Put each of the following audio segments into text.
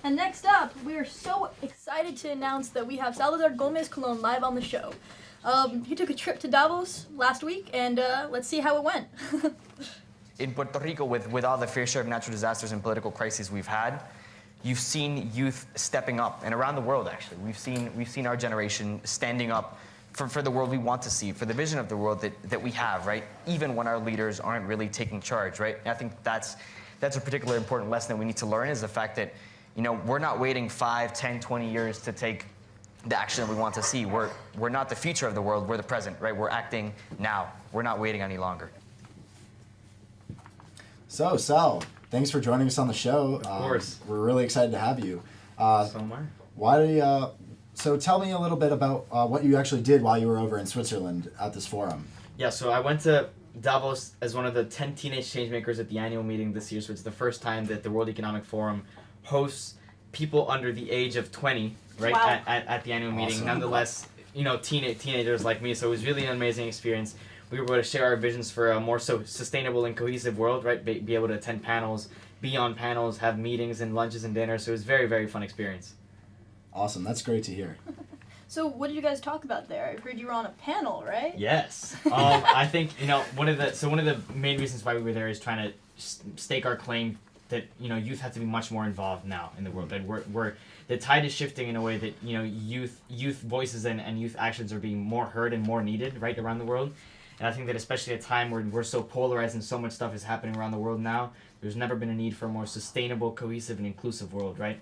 And next up, we are so excited to announce that we have Salvador Gomez Colon live on the show. He took a trip to Davos last week, and let's see how it went. In Puerto Rico, with all the fair share of natural disasters and political crises we've had, you've seen youth stepping up, and around the world, actually. We've seen our generation standing up for the world we want to see, for the vision of the world that we have, right? Even when our leaders aren't really taking charge, right? And I think that's a particularly important lesson that we need to learn, is the fact that, we're not waiting 5, 10, 20 years to take the action that we want to see. We're not the future of the world, we're the present, right? We're acting now. We're not waiting any longer. So, Sal, thanks for joining us on the show. Of course. We're really excited to have you. So am I. So tell me a little bit about what you actually did while you were over in Switzerland at this forum. Yeah, so I went to Davos as one of the 10 teenage changemakers at the annual meeting this year. So it's the first time that the World Economic Forum hosts people under the age of 20, right, Wow. at the annual meeting. Awesome. Nonetheless, teenagers like me. So it was really an amazing experience. We were able to share our visions for a more sustainable and cohesive world, right? Be able to attend panels, be on panels, have meetings and lunches and dinners. So it was a very, very fun experience. Awesome. That's great to hear. So what did you guys talk about there? I heard you were on a panel, right? Yes. I think, one of the main reasons why we were there is trying to stake our claim that, youth have to be much more involved now in the world. That the tide is shifting in a way that, youth voices and youth actions are being more heard and more needed, right, around the world. And I think that especially at a time where we're so polarized and so much stuff is happening around the world now, there's never been a need for a more sustainable, cohesive, and inclusive world, right?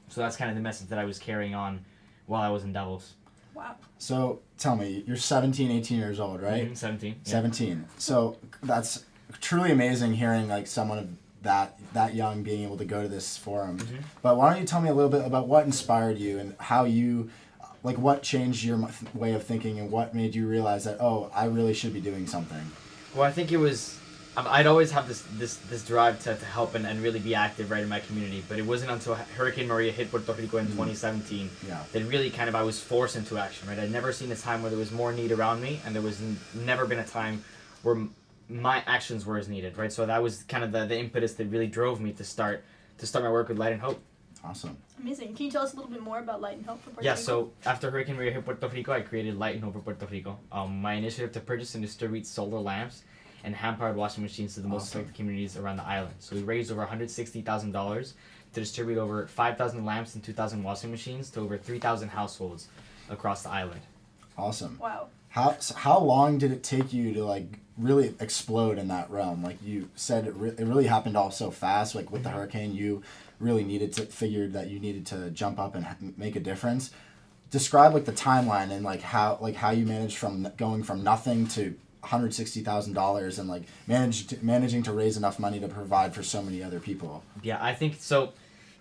So that's kind of the message that I was carrying on while I was in Davos. Wow. So tell me, you're 17, 18 years old, right? Mm-hmm, 17. Yeah. 17. So that's truly amazing hearing like someone of that young being able to go to this forum. Mm-hmm. But why don't you tell me a little bit about what inspired you and how you, like what changed your way of thinking and what made you realize that, oh, I really should be doing something? Well, I think it was, I'd always have this drive to help and really be active right in my community, but it wasn't until Hurricane Maria hit Puerto Rico in 2017 that really kind of I was forced into action, right? I'd never seen a time where there was more need around me, and there was never been a time where my actions were as needed, right? So that was kind of the impetus that really drove me to start my work with Light and Hope. Awesome. Amazing. Can you tell us a little bit more about Light and Hope for Puerto Yeah, Rico? so after Hurricane Maria hit Puerto Rico, I created Light and Hope for Puerto Rico. My initiative to purchase and distribute solar lamps and hand-powered washing machines to the most affected communities around the island. So we raised over $160,000 to distribute over 5,000 lamps and 2,000 washing machines to over 3,000 households across the island. Awesome. Wow. How long did it take you to like really explode in that realm? Like you said, it really happened all so fast. Like with the hurricane, you really figured that you needed to jump up and make a difference. Describe like the timeline and like how you managed from going from nothing to $160,000 and like managing to raise enough money to provide for so many other people. Yeah, I think so.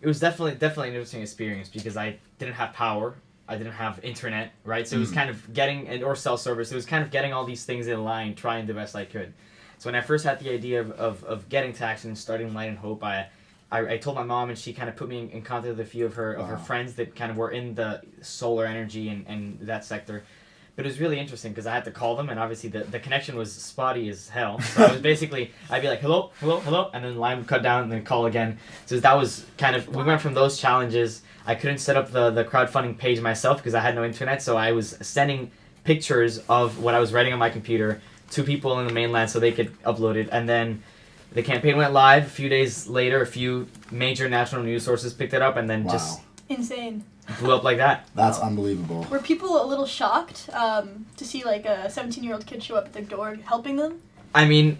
It was definitely an interesting experience because I didn't have power. I didn't have internet, right? So it was kind of or cell service. It was kind of getting all these things in line, trying the best I could. So when I first had the idea of getting to action and starting Light and Hope, I told my mom, and she kind of put me in contact with a few of her friends that kind of were in the solar energy and that sector. But it was really interesting because I had to call them, and obviously the connection was spotty as hell. So I was basically, I'd be like, hello, hello, hello, and then the line would cut down and then call again. So that was kind of, we went from those challenges. I couldn't set up the crowdfunding page myself because I had no internet, so I was sending pictures of what I was writing on my computer to people in the mainland so they could upload it. And then the campaign went live. A few days later, a few major national news sources picked it up, and then just Insane. blew up like that. That's unbelievable. Were people a little shocked to see like a 17-year-old kid show up at their door helping them? I mean,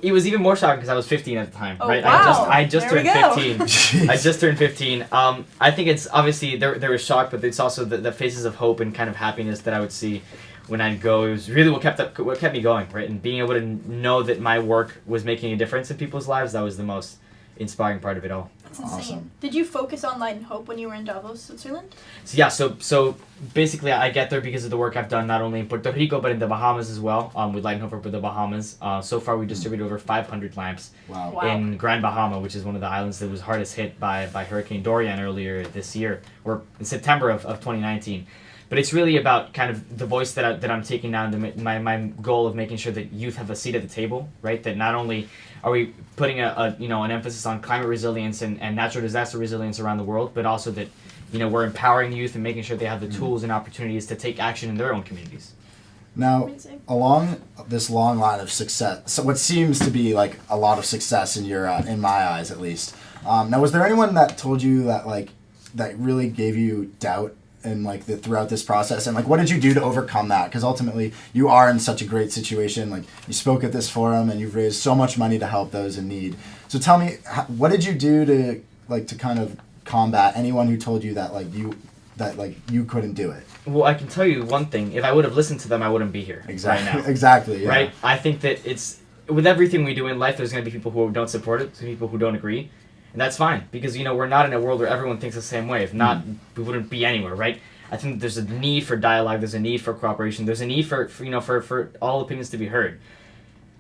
it was even more shocking because I was 15 at the time, Oh, right? wow. I just There we turned go. 15. I just turned 15. I think it's obviously there was shock, but it's also the faces of hope and kind of happiness that I would see when I'd go. It was really what kept me going, right? And being able to know that my work was making a difference in people's lives, that was the most inspiring part of it all. That's insane. Awesome. Did you focus on Light and Hope when you were in Davos, Switzerland? So yeah, so basically I get there because of the work I've done not only in Puerto Rico but in the Bahamas as well. With Light and Hope for the Bahamas. So far we distributed over 500 lamps Wow. in Grand Bahama, which is one of the islands that was hardest hit by Hurricane Dorian earlier this year, or in September of 2019. But it's really about kind of the voice that I'm taking now, my goal of making sure that youth have a seat at the table, right? That not only are we putting an emphasis on climate resilience and natural disaster resilience around the world, but also that we're empowering youth and making sure they have the tools and opportunities to take action in their own communities. Now, Amazing. along this long line of success, so what seems to be like a lot of success in your, in my eyes at least. Now, was there anyone that told you that that really gave you doubt and throughout this process, and what did you do to overcome that? Because ultimately you are in such a great situation. You spoke at this forum and you've raised so much money to help those in need. So tell me, what did you do to kind of combat anyone who told you that you couldn't do it? Well, I can tell you one thing: if I would have listened to them, I wouldn't be here Exactly. right now. Exactly. Yeah. Right? I think that it's with everything we do in life. There's going to be people who don't support it, some people who don't agree. And that's fine, because we're not in a world where everyone thinks the same way. If not, we wouldn't be anywhere, right? I think there's a need for dialogue, there's a need for cooperation, there's a need for all opinions to be heard.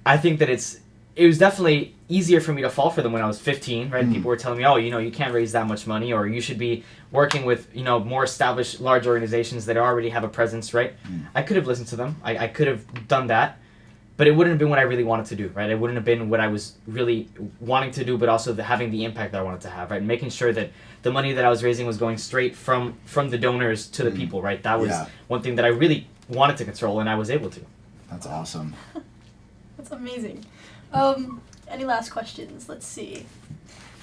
I think that it was definitely easier for me to fall for them when I was 15, right? People were telling me, oh, you can't raise that much money, or you should be working with, more established large organizations that already have a presence, right? I could have listened to them. I could have done that. But it wouldn't have been what I really wanted to do, right? It wouldn't have been what I was really wanting to do, but also having the impact that I wanted to have, right? Making sure that the money that I was raising was going straight from the donors to the people, right? That was one thing that I really wanted to control, and I was able to. That's awesome. That's amazing. Any last questions? Let's see.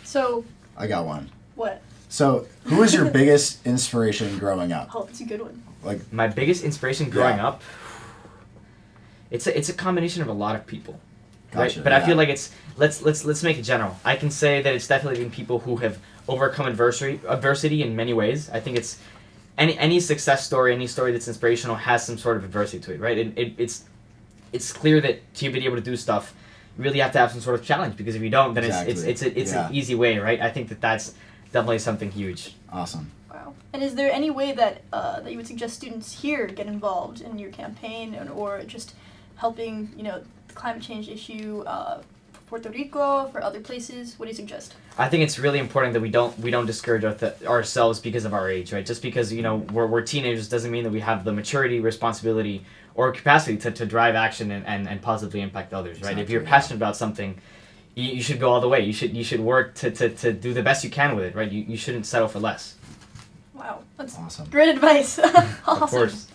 So. I got one. What? So, who was your biggest inspiration growing up? Oh, that's a good one. My biggest inspiration growing up. It's a combination of a lot of people, Gotcha, right? But I feel like let's make it general. I can say that it's definitely been people who have overcome adversity in many ways. I think it's any success story, any story that's inspirational has some sort of adversity to it, right? It's clear that to be able to do stuff, you really have to have some sort of challenge, because if you don't, then it's an easy way, right? I think that's definitely something huge. Awesome. Wow. And is there any way that you would suggest students here get involved in your campaign, or just helping, the climate change issue for Puerto Rico, for other places? What do you suggest? I think it's really important that we don't discourage ourselves because of our age, right? Just because we're teenagers doesn't mean that we have the maturity, responsibility, or capacity to drive action and positively impact others, right? Exactly, if you're passionate about something, you should go all the way. You should work to do the best you can with it, right? You shouldn't settle for less. Wow, that's awesome. Great advice. Awesome. Of course.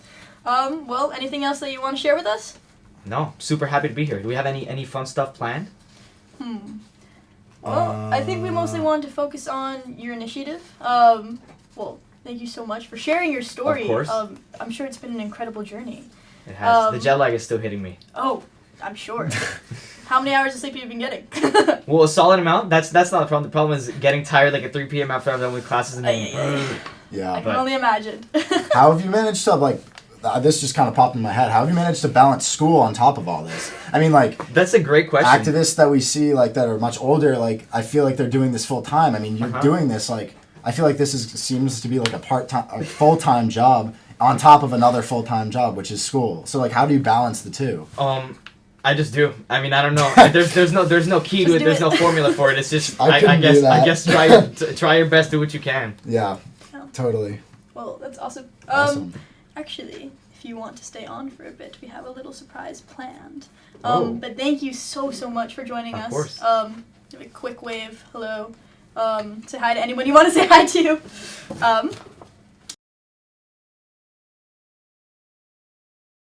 Well, anything else that you want to share with us? No, super happy to be here. Do we have any fun stuff planned? Well, I think we mostly wanted to focus on your initiative. Well, thank you so much for sharing your story. Of course. I'm sure it's been an incredible journey. It has. The jet lag is still hitting me. Oh, I'm sure. How many hours of sleep have you been getting? Well, a solid amount. That's not the problem. The problem is getting tired at 3 p.m. after I'm done with classes and then... Yeah. I can only imagine. How have you managed to, this just kind of popped in my head. How have you managed to balance school on top of all this? I mean, that's a great question. Activists that we see, that are much older, I feel like they're doing this full time. I mean, you're doing this, I feel like this seems to be a full-time job on top of another full-time job, which is school. So, how do you balance the two? I just do. I mean, I don't know. There's no key to it. There's no formula for it. It's just I guess try your best, do what you can. Yeah, totally. Well, that's awesome. Actually, if you want to stay on for a bit, we have a little surprise planned. But thank you so much for joining us. Of course. Give a quick wave, hello. Say hi to anyone you want to say hi to.